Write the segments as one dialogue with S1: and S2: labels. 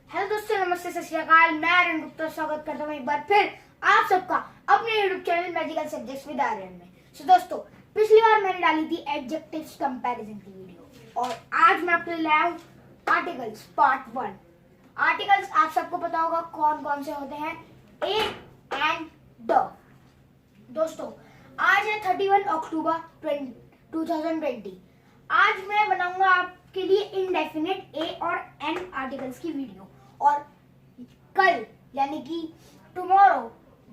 S1: Hello दोस्तों, नमस्ते, सत श्री अकाल। मैं आर्यन गुप्ता स्वागत करता हूँ एक बार फिर आप सबका अपने YouTube channel medical subjects with Aryan में। सो दोस्तों, पिछली बार मैंने डाली थी एडजेक्टिव्स कंपैरिजन की वीडियो और आज मैं आपके लिए लाया हूँ आर्टिकल्स पार्ट 1। आर्टिकल्स आप सबको पता होगा कौन कौन से होते हैं, ए एंड द। दोस्तों, आज है 31 अक्टूबर 2020। आज मैं बनाऊंगा आपके लिए इंडेफिनिट ए और एन आर्टिकल्स की वीडियो और कल यानी कि टुमारो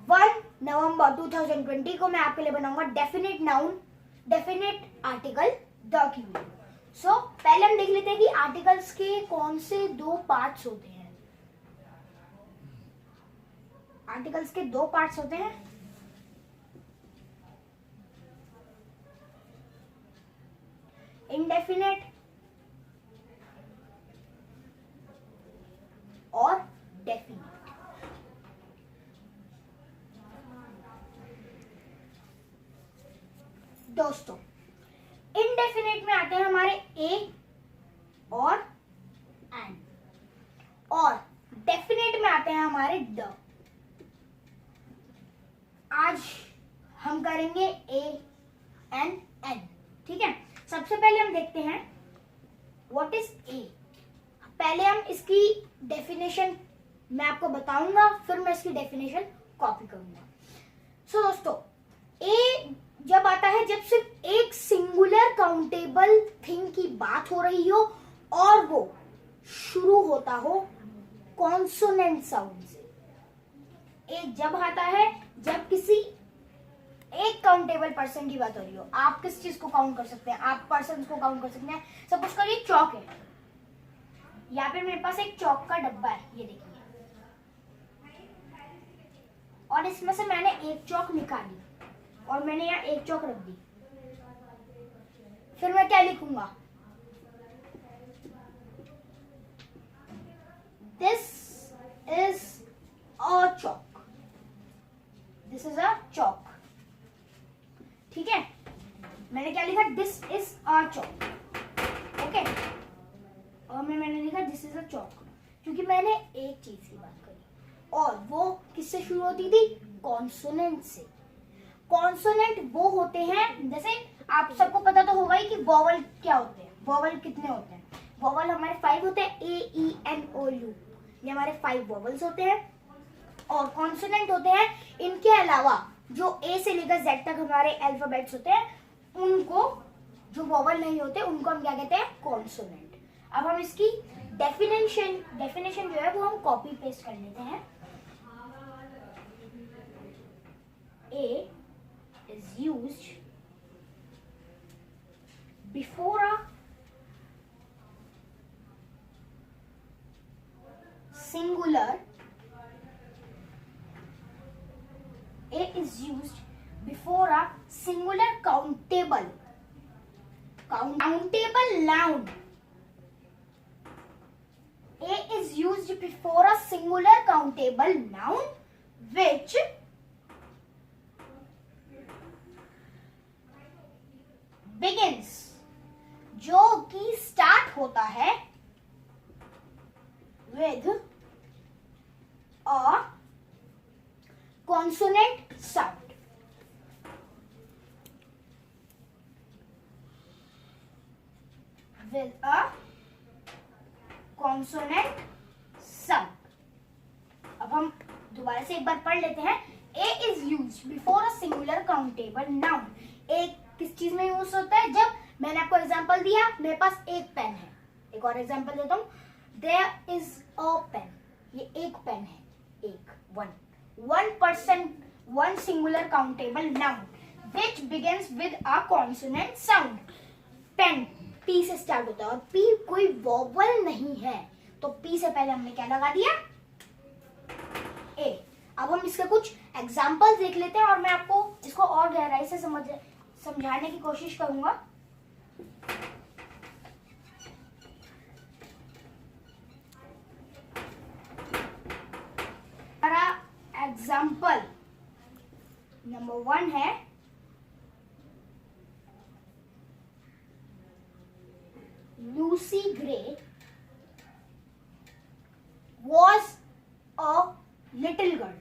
S1: 1 नवंबर 2020 को मैं आपके लिए बनाऊंगा definite noun definite article the की वीडियो। सो पहले हम देख लेते हैं कि आर्टिकल्स के कौन से दो पार्ट्स होते हैं। आर्टिकल्स के दो पार्ट्स होते हैं, इंडेफिनिट और डेफिनिट। दोस्तों, इंडेफिनिट में आते हैं हमारे ए और एंड, और डेफिनिट में आते हैं हमारे द। आज हम करेंगे ए एंड एन, ठीक है। सबसे पहले हम देखते हैं व्हाट इज ए। पहले हम इसकी डेफिनेशन मैं आपको बताऊंगा, फिर मैं इसकी डेफिनेशन कॉपी करूंगा। सो दोस्तों, ए जब आता है जब सिर्फ एक सिंगुलर काउंटेबल थिंग की बात हो रही हो और वो शुरू होता हो कॉन्सोनेंट साउंड से। एक जब आता है जब किसी एक काउंटेबल पर्सन की बात हो रही हो। आप किस चीज को काउंट कर सकते हैं? आप पर्सन को काउंट कर सकते हैं। सपोज करिए चौक है, यहाँ पे मेरे पास एक चौक का डब्बा है, ये देखिए, और इसमें से मैंने एक चौक निकाली और मैंने यहाँ एक चौक रख दी। फिर मैं क्या लिखूंगा? This is a chalk, this is a chalk, ठीक है। मैंने क्या लिखा? This is a chalk, okay. और मैंने लिखा दिस इज अ चौक, क्योंकि मैंने एक चीज की बात करी और वो किससे शुरू होती थी? कॉन्सोनेंट से। कॉन्सोनेंट वो होते हैं, जैसे आप सबको पता तो होगा ही कि वोवल क्या होते हैं। वोवल कितने होते हैं? वोवल हमारे 5 होते हैं, ए ई एन ओ यू, ये हमारे 5 वोवल्स होते हैं। और कॉन्सोनेंट होते हैं, इनके अलावा जो ए से लेकर जेड तक हमारे अल्फाबेट्स होते हैं, उनको, जो वोवल नहीं होते उनको हम क्या कहते हैं? कॉन्सोनेंट। अब हम इसकी डेफिनेशन जो है वो हम कॉपी पेस्ट कर लेते हैं। ए is used before a singular. A is used before a singular countable noun. A is used before a singular countable noun which begins, जो कि स्टार्ट होता है with a consonant sound. With a consonant sound. अब हम दोबारा से एक बार पढ़ लेते हैं। A is used before a singular countable noun. एक किस चीज में यूज होता है? जब मैंने आपको एग्जांपल दिया, मेरे पास एक पेन है। एक और एग्जांपल देता हूँ, देयर इज अ पेन, ये एक पेन है, एक, one person, one singular countable noun which begins with a consonant sound. Pen P से स्टार्ट होता है और पी कोई वोवल नहीं है, तो पी से पहले हमने क्या लगा दिया? ए। अब हम इसके कुछ एग्जांपल्स देख लेते हैं और मैं आपको इसको और गहराई से समझाने की कोशिश करूंगा। हमारा एग्जांपल नंबर 1 है, Lucy Gray was a little girl.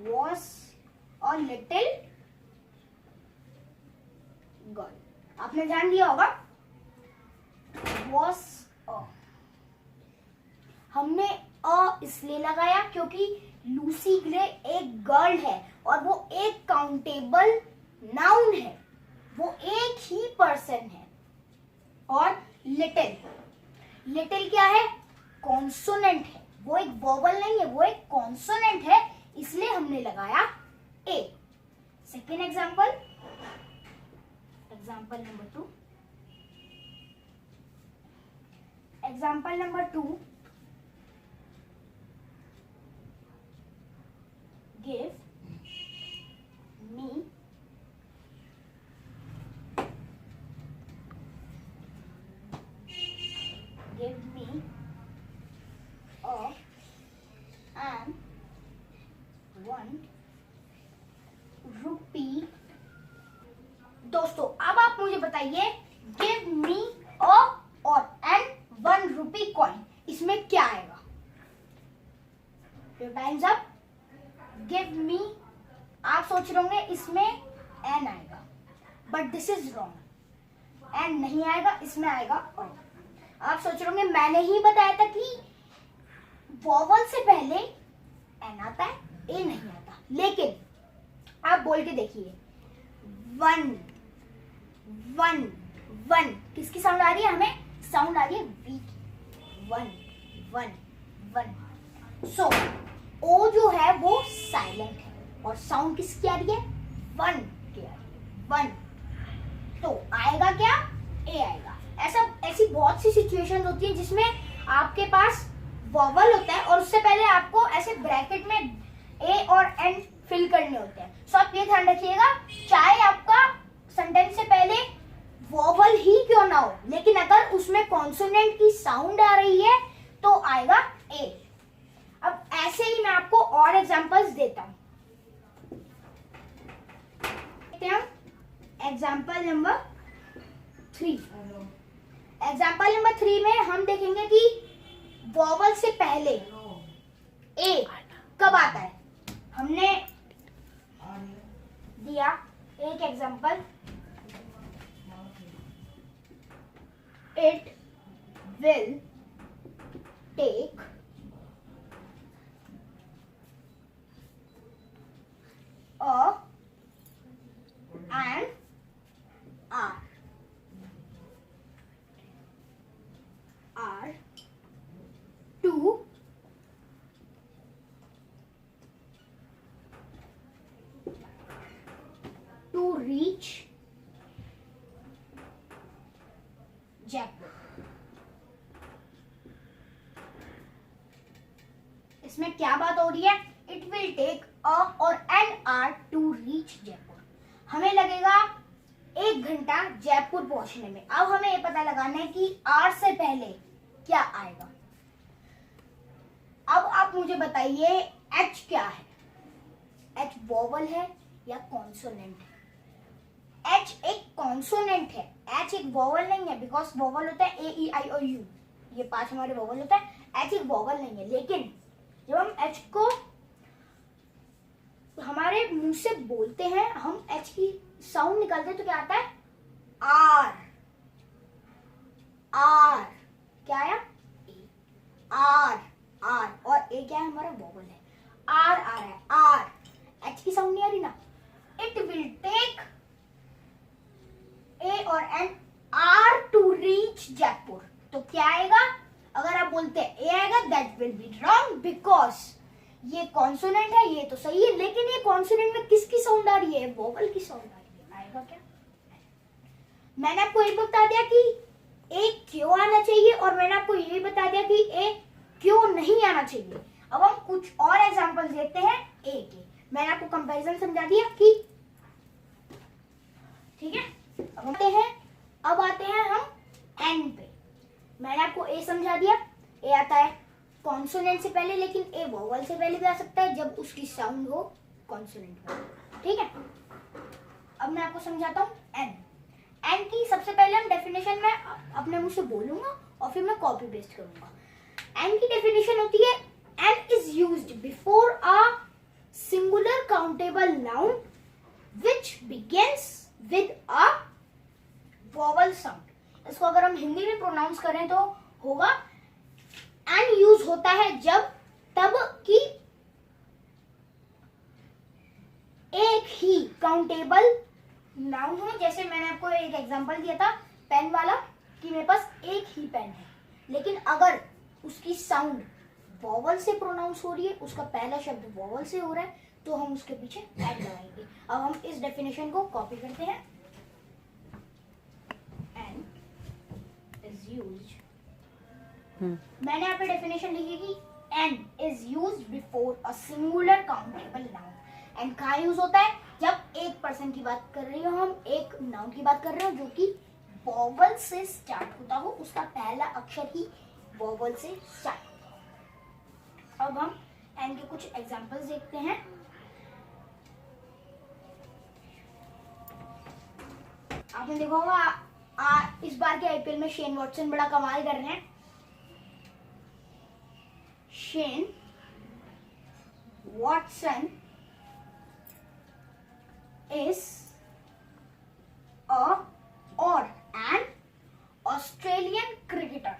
S1: Was a little girl. आपने ध्यान दिया होगा was a, हमने अ इसलिए लगाया क्योंकि लूसी ग्रे एक गर्ल है और वो एक काउंटेबल नाउन है, वो एक ही पर्सन है। और लिटिल, लिटिल क्या है? कॉन्सोनेंट है, वो एक वोवल नहीं है, वो एक कॉन्सोनेंट है, इसलिए हमने लगाया a. Second example, example number 2, example number 2, give me a and 1 rupee। दोस्तों अब आप मुझे बताइए give me a और and 1 rupee coin, इसमें क्या आएगा? Your time's up। give me, आप सोच रहे होंगे इसमें n आएगा, but this is wrong, n नहीं आएगा, इसमें आएगा o। आप सोच रहे होंगे मैंने ही बताया था कि वॉवल से पहले n आता है, a नहीं आता, लेकिन आप बोल के देखिए 1 1 1 किसकी साउंड आ रही है? हमें साउंड आ रही है v की, 1 1 1। सो ओ जो है वो साइलेंट है और साउंड किसकी आ रही है? 1 की आ रही है, 1। तो आएगा क्या? ए आएगा। ऐसी बहुत सी सिचुएशंस होती है जिसमें आपके पास वॉवल होता है और उससे पहले आपको ऐसे ब्रैकेट में ए और एन फिल करने होते हैं। सो आप ये ध्यान रखिएगा, चाहे आपका सेंटेंस से पहले वॉवल ही क्यों ना हो, लेकिन अगर उसमें कॉन्सोनेंट की साउंड आ रही है तो आएगा ए। अब ऐसे ही मैं आपको और एग्जांपल्स देता हूं। Example number 3। एग्जांपल नंबर 3 में हम देखेंगे कि वॉवल से पहले ए कब आता है। हमने दिया एक example, it will take a and r to reach Jaipur. इसमें क्या बात हो रही है? इट विल टेक अ और an hour to reach Jaipur. हमें लगेगा 1 घंटा जयपुर पहुंचने में। अब हमें ये पता लगाना है कि आर से पहले क्या आएगा। अब आप मुझे बताइए एच क्या है? एच वोवल है या कॉन्सोनेंट है? एच एक कॉन्सोनेंट है, एच एक वोवल नहीं है, बिकॉज वोवल होता है ए ई आई ओ यू, ये 5 हमारे वोवल होता है। एच एक वोवल नहीं है, लेकिन जब हम एच को हमारे मुंह से बोलते हैं, हम एच की साउंड निकालते हैं तो क्या आता है? आर। आर क्या आया? ए। आर आर, और ए क्या है? हमारा वोवल है। आर आ रहा है, आर। एच की साउंड नहीं आ रही ना। इट विल टेक ए और an hour to reach Jaipur. तो क्या आएगा? अगर आप बोलते हैं ए आएगा, that will be wrong, because ये कॉन्सोनेंट है, ये तो सही है, लेकिन ये कॉन्सोनेंट में किसकी साउंड आ रही है? वोवल की साउंड आ रही है। आएगा क्या? मैंने आपको ये बता दिया कि ए क्यों आना चाहिए और मैंने आपको ये बता दिया कि ए क्यों नहीं आना चाहिए। अब हम कुछ और एग्जांपल्स देखते हैं ए के। मैंने आपको कंपैरिजन समझा दिया कि ठीक है। अब आते हैं हम एन पे। मैंने आपको ए समझा दिया, ए आता है कॉन्सोनेंट से पहले, लेकिन ए वोवल से पहले भी आ सकता है जब उसकी साउंड हो कॉन्सोनेंट पर। ठीक है, अब मैं आपको समझाता हूँ एन। एन की सबसे पहले हम डेफिनेशन में अपने मुंह से बोलूंगा और फिर मैं कॉपी पेस्ट करूंगा। एन की डेफिनेशन होती है an is used before a singular countable noun which begins with a vowel sound. इसको अगर हम हिंदी में प्रोनाउंस करें तो होगा एन यूज होता है जब तब कि एक ही काउंटेबल नाउन हो। जैसे मैंने आपको एक एग्जांपल दिया था पेन वाला कि मेरे पास एक ही पेन है, लेकिन अगर उसकी साउंड वोवल से प्रोनाउंस हो रही है, उसका पहला शब्द वोवल से हो रहा है, तो हम उसके पीछे एन लगाएंगे। अब हम इस डेफिनेशन को कॉपी करते हैं। एन इज यूज्ड, मैंने यहाँ पे डेफिनेशन लिखी कि an is used before a singular countable noun. An कहाँ यूज होता है? जब एक पर्सन की बात कर रही हो, हम एक नाउन की बात कर रहे हो जो कि वोवल से स्टार्ट होता हो, उसका पहला अक्षर ही वोवल से स्टार्ट होता हो। अब हम एन के कुछ एग्जांपल्स देखते हैं। आपने देखा होगा इस बार के आईपीएल में शेन वॉटसन बड़ा कमाल कर रहे हैं। Shane Watson is an Australian cricketer.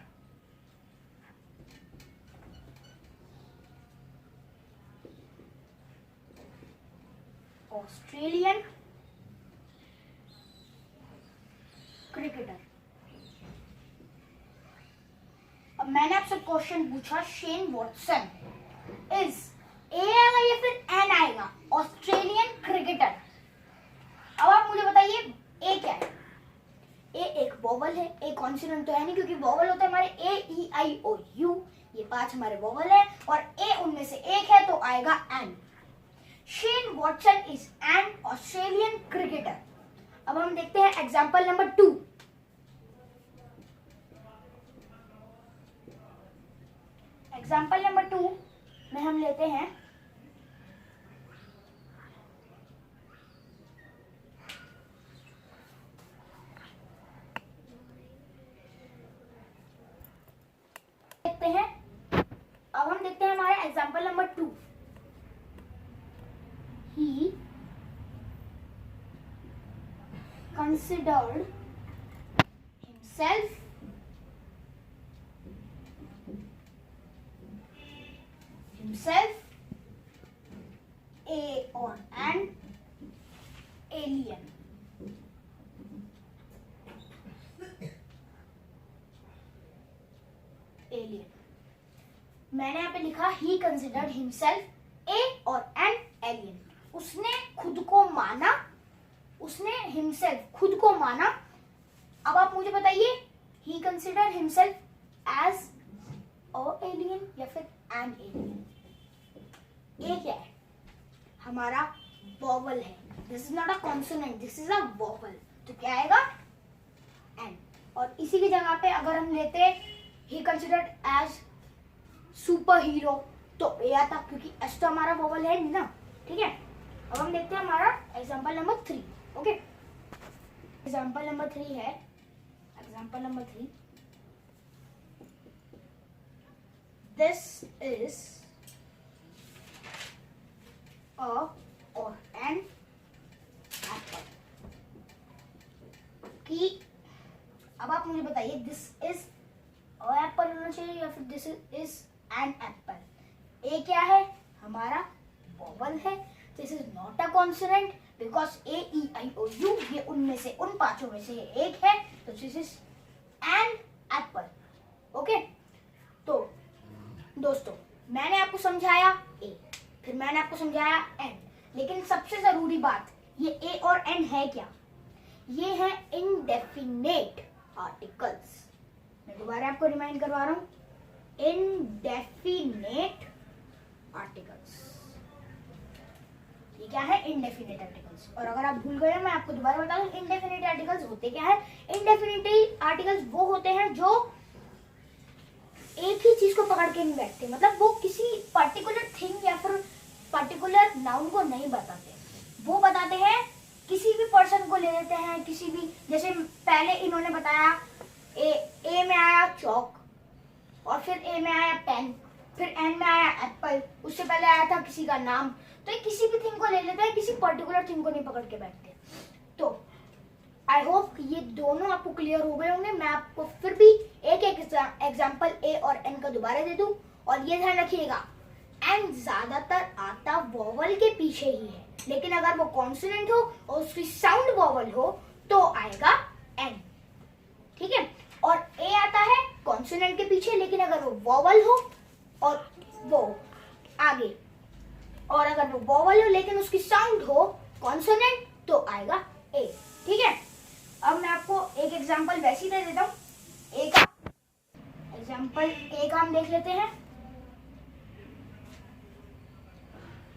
S1: Australian cricketer. अब मैंने आपसे क्वेश्चन पूछा शेन वॉटसन इज ए आएगा या फिर एन आएगा? Australian cricketer. अब आप मुझे बताइए ए क्या है? ए एक वोवल है, ए कॉन्सोनेंट तो है नहीं क्योंकि वोवल होता है हमारे ए ई आई ओ यू, ये 5 हमारे वोवल है और ए उनमें से एक है तो आएगा an. Shane Watson is an Australian cricketer. अब हम देखते हैं एग्जांपल नंबर 2। एग्जांपल नंबर 2 में हम लेते हैं अब हम देखते हैं हमारा example number 2। He considered himself a or an alien। मैंने यहाँ पे लिखा ही कंसिडर्ड हिमसेल्फ ए और एन एलियन। उसने खुद को माना, उसने हिमसेल्फ खुद को माना। अब आप मुझे बताइए he considered himself as a alien या फिर एन एलियन? ये क्या है? हमारा वोवल है। This is not a consonant, this is a vowel, तो क्या आएगा? एन। और इसी की जगह पे अगर हम लेते he considered as super hero तो ए आता क्योंकि एस तो हमारा वोवल है नहीं ना। ठीक है, अब हम देखते हैं हमारा example number 3। Okay, example number 3 है, एग्जांपल नंबर 3, दिस इज अ और एन एप्पल। कि अब आप मुझे बताइए दिस इज अ एप्पल होना चाहिए या फिर this is an apple? A क्या है? हमारा वोवल है। This is not a consonant because A E I O U ये उनमें से उन 5 में से एक है, तो this is an Apple. Okay, तो दोस्तों मैंने आपको समझाया ए, फिर मैंने आपको समझाया एन, लेकिन सबसे जरूरी बात ये ए और एन है क्या? ये है इनडेफिनेट आर्टिकल्स। मैं दोबारा आपको रिमाइंड करवा रहा हूं, इनडेफिनेट आर्टिकल्स। ये क्या है? Indefinite articles. और अगर आप भूल गए मैं आपको दोबारा बता दूं इनडेफिनेट आर्टिकल्स होते क्या है। इनडेफिनेट आर्टिकल्स वो होते हैं जो एक ही चीज को पकड़ के नहीं बैठते, मतलब वो किसी पर्टिकुलर थिंग या फिर पर्टिकुलर नाउन को नहीं बताते, वो बताते हैं किसी भी पर्सन को ले लेते हैं, किसी भी, जैसे पहले इन्होंने बताया ए में आया चौक, और फिर ए में आया पेन, फिर एन में आया एप्पल, उससे पहले आया था किसी का नाम। तो ये किसी भी थिंग को ले लेते हैं, किसी पर्टिकुलर थिंग को नहीं पकड़ के बैठते। तो आई होप ये दोनों आपको क्लियर हो गए होंगे। मैं आपको फिर भी एक एग्जाम्पल ए और एन का दोबारा दे दूं, और ये ध्यान रखिएगा एन ज्यादातर आता वोवल के पीछे ही है, लेकिन अगर वो कॉन्सोनेंट हो और उसकी साउंड वोवल हो तो आएगा एन, ठीक है। और ए आता है कॉन्सोनेंट के पीछे, लेकिन अगर वो वोवल हो और वो आगे, और अगर वो वोवल हो लेकिन उसकी साउंड हो कॉन्सोनेंट, तो आएगा ए, ठीक है। अब मैं आपको एक एग्जांपल वैसे ही दे देता हूँ। ए का एग्जांपल ए का हम देख लेते हैं।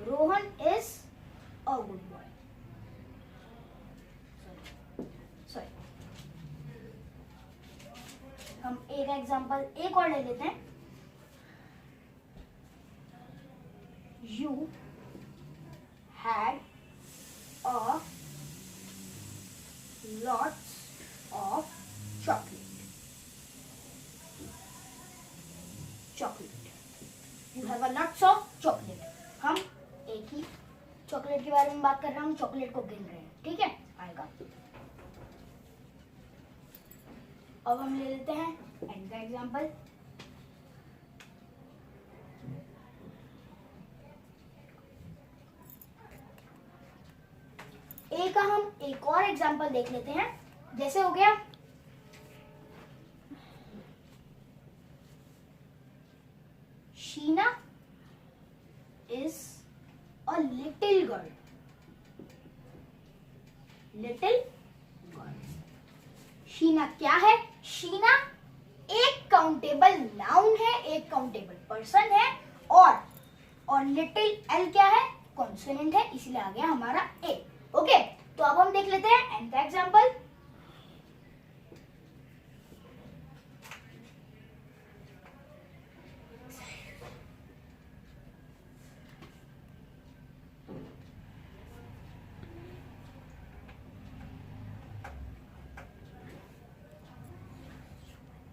S1: Rohan is a good boy. Sorry, हम ए का एग्जांपल एक और ले लेते हैं। You had a lots of chocolate. You have a lots of chocolate. हम एक ही चॉकलेट के बारे में बात कर रहे हैं, हम चॉकलेट को गिन रहे हैं, ठीक है, आएगा। अब हम ले लेते हैं एन का एग्जांपल। ए का हम एक और एग्जांपल देख लेते हैं। जैसे हो गया Sheena is a little girl. Little girl, Sheena क्या है? शीना एक काउंटेबल नाउन है, एक काउंटेबल पर्सन है, और लिटिल एल क्या है? कॉन्सोनेंट है, इसलिए आ गया हमारा ए। ओके, तो अब हम देख लेते हैं एन का एग्जांपल।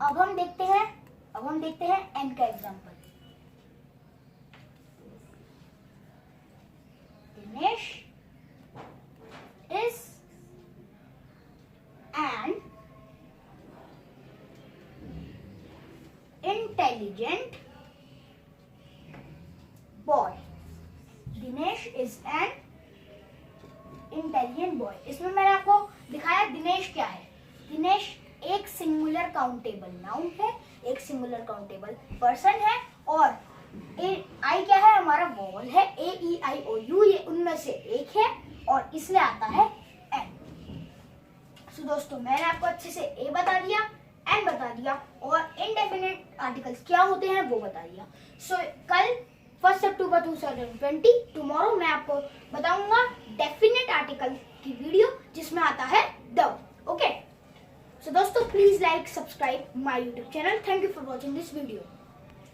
S1: अब हम देखते हैं एन का example. Dinesh is an intelligent boy. Dinesh is an intelligent boy। इसमें मैंने आपको दिखाया दिनेश क्या है। दिनेश एक सिंगुलर काउंटेबल नाउन है, एक सिंगुलर काउंटेबल पर्सन है, और आई क्या है? हमारा वोवल है, ए ई आई ओ यू, ये उनमें से एक है, और इसलिए आता है एन। सो दोस्तों, मैंने आपको अच्छे से ए बता दिया, एन बता दिया, और इनडेफिनिट आर्टिकल्स क्या होते हैं वो बता दिया। सो कल 1 अक्टूबर 2020 टुमारो मैं आपको बताऊंगा डेफिनेट आर्टिकल की वीडियो, जिसमें आता है द। ओके, सो दोस्तों, please like, subscribe my YouTube channel. Thank you for watching this video.